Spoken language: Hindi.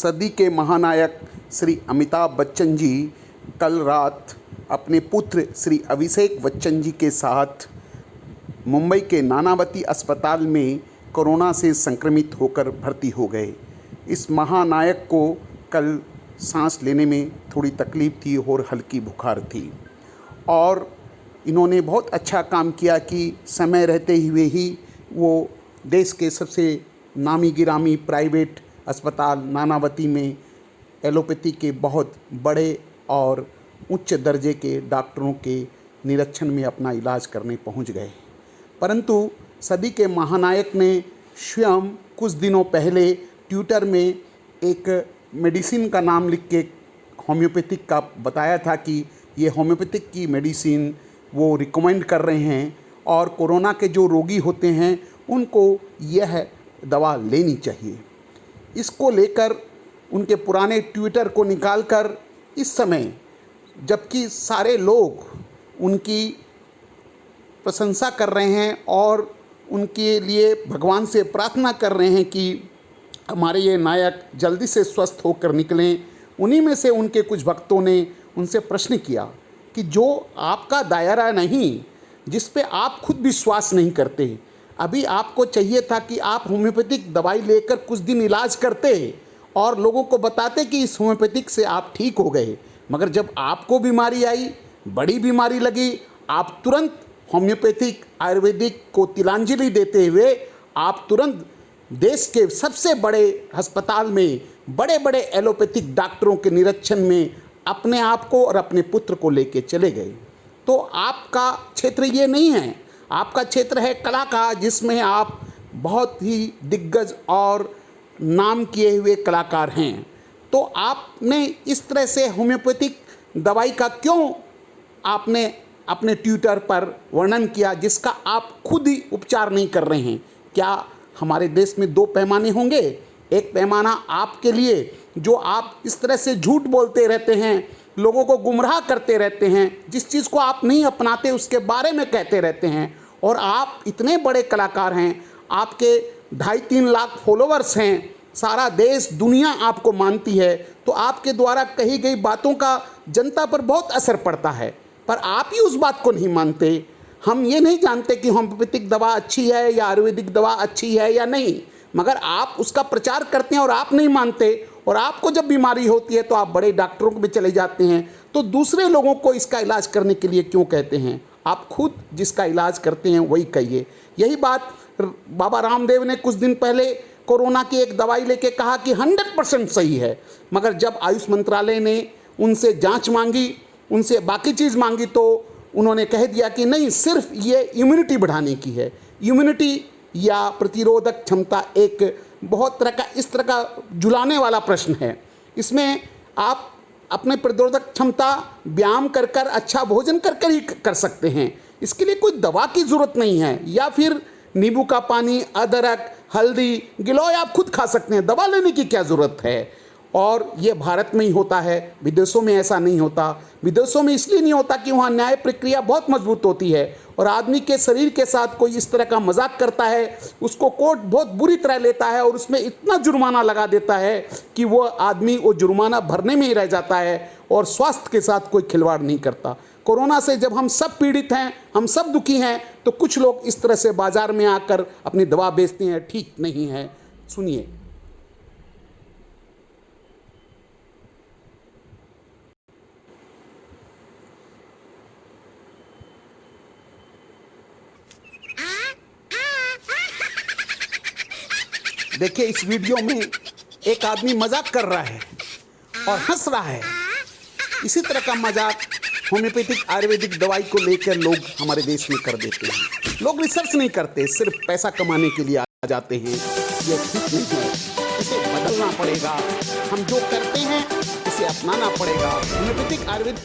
सदी के महानायक श्री अमिताभ बच्चन जी कल रात अपने पुत्र श्री अभिषेक बच्चन जी के साथ मुंबई के नानावती अस्पताल में कोरोना से संक्रमित होकर भर्ती हो गए। इस महानायक को कल सांस लेने में थोड़ी तकलीफ़ थी और हल्की बुखार थी और इन्होंने बहुत अच्छा काम किया कि समय रहते हुए ही वो देश के सबसे नामी गिरामी प्राइवेट अस्पताल नानावती में एलोपैथी के बहुत बड़े और उच्च दर्जे के डॉक्टरों के निरीक्षण में अपना इलाज करने पहुंच गए। परंतु सदी के महानायक ने स्वयं कुछ दिनों पहले ट्विटर में एक मेडिसिन का नाम लिख के होम्योपैथिक का बताया था कि ये होम्योपैथिक की मेडिसिन वो रिकमेंड कर रहे हैं और कोरोना के जो रोगी होते हैं उनको यह दवा लेनी चाहिए। इसको लेकर उनके पुराने ट्विटर को निकालकर इस समय जबकि सारे लोग उनकी प्रशंसा कर रहे हैं और उनके लिए भगवान से प्रार्थना कर रहे हैं कि हमारे ये नायक जल्दी से स्वस्थ होकर निकलें, उन्हीं में से उनके कुछ भक्तों ने उनसे प्रश्न किया कि जो आपका दायरा नहीं, जिस पे आप खुद विश्वास नहीं करते, अभी आपको चाहिए था कि आप होम्योपैथिक दवाई लेकर कुछ दिन इलाज करते और लोगों को बताते कि इस होम्योपैथिक से आप ठीक हो गए। मगर जब आपको बीमारी आई, बड़ी बीमारी लगी, आप तुरंत होम्योपैथिक आयुर्वेदिक को तिलांजलि देते हुए आप तुरंत देश के सबसे बड़े अस्पताल में बड़े बड़े एलोपैथिक डॉक्टरों के निरीक्षण में अपने आप को और अपने पुत्र को लेके चले गए। तो आपका क्षेत्र ये नहीं है, आपका क्षेत्र है कला का, जिसमें आप बहुत ही दिग्गज और नाम किए हुए कलाकार हैं। तो आपने इस तरह से होम्योपैथिक दवाई का क्यों आपने अपने ट्विटर पर वर्णन किया, जिसका आप खुद ही उपचार नहीं कर रहे हैं? क्या हमारे देश में दो पैमाने होंगे? एक पैमाना आपके लिए जो आप इस तरह से झूठ बोलते रहते हैं, लोगों को गुमराह करते रहते हैं, जिस चीज़ को आप नहीं अपनाते उसके बारे में कहते रहते हैं, और आप इतने बड़े कलाकार हैं, आपके 2.5-3 लाख फॉलोअर्स हैं, सारा देश दुनिया आपको मानती है, तो आपके द्वारा कही गई बातों का जनता पर बहुत असर पड़ता है, पर आप ही उस बात को नहीं मानते। हम ये नहीं जानते कि होम्योपैथिक दवा अच्छी है या आयुर्वेदिक दवा अच्छी है या नहीं, मगर आप उसका प्रचार करते हैं और आप नहीं मानते। और आपको जब बीमारी होती है तो आप बड़े डॉक्टरों को भी चले जाते हैं, तो दूसरे लोगों को इसका इलाज करने के लिए क्यों कहते हैं? आप खुद जिसका इलाज करते हैं वही कहिए। यही बात बाबा रामदेव ने कुछ दिन पहले कोरोना की एक दवाई लेके कहा कि 100% सही है, मगर जब आयुष मंत्रालय ने उनसे जांच मांगी, उनसे बाकी चीज़ मांगी, तो उन्होंने कह दिया कि नहीं, सिर्फ ये इम्यूनिटी बढ़ाने की है। इम्यूनिटी या प्रतिरोधक क्षमता एक बहुत तरह का इस तरह का झुलाने वाला प्रश्न है। इसमें आप अपने प्रतिरोधक क्षमता व्यायाम कर कर, अच्छा भोजन कर कर ही कर सकते हैं। इसके लिए कोई दवा की ज़रूरत नहीं है, या फिर नींबू का पानी, अदरक, हल्दी, गिलोय आप खुद खा सकते हैं, दवा लेने की क्या ज़रूरत है? और ये भारत में ही होता है, विदेशों में ऐसा नहीं होता। विदेशों में इसलिए नहीं होता कि वहाँ न्याय प्रक्रिया बहुत मजबूत होती है, और आदमी के शरीर के साथ कोई इस तरह का मजाक करता है, उसको कोर्ट बहुत बुरी तरह लेता है और उसमें इतना जुर्माना लगा देता है कि वो आदमी वो जुर्माना भरने में ही रह जाता है और स्वास्थ्य के साथ कोई खिलवाड़ नहीं करता। कोरोना से जब हम सब पीड़ित हैं, हम सब दुखी हैं, तो कुछ लोग इस तरह से बाजार में आकर अपनी दवा बेचते हैं, ठीक नहीं है। सुनिए। देखिए, इस वीडियो में एक आदमी मजाक कर रहा है और हंस रहा है। इसी तरह का मजाक होम्योपैथिक आयुर्वेदिक दवाई को लेकर लोग हमारे देश में कर देते हैं। लोग रिसर्च नहीं करते, सिर्फ पैसा कमाने के लिए आ जाते हैं। ये ठीक नहीं है, इसे बदलना पड़ेगा। हम जो करते हैं उसे अपनाना पड़ेगा। होम्योपैथिक आयुर्वेद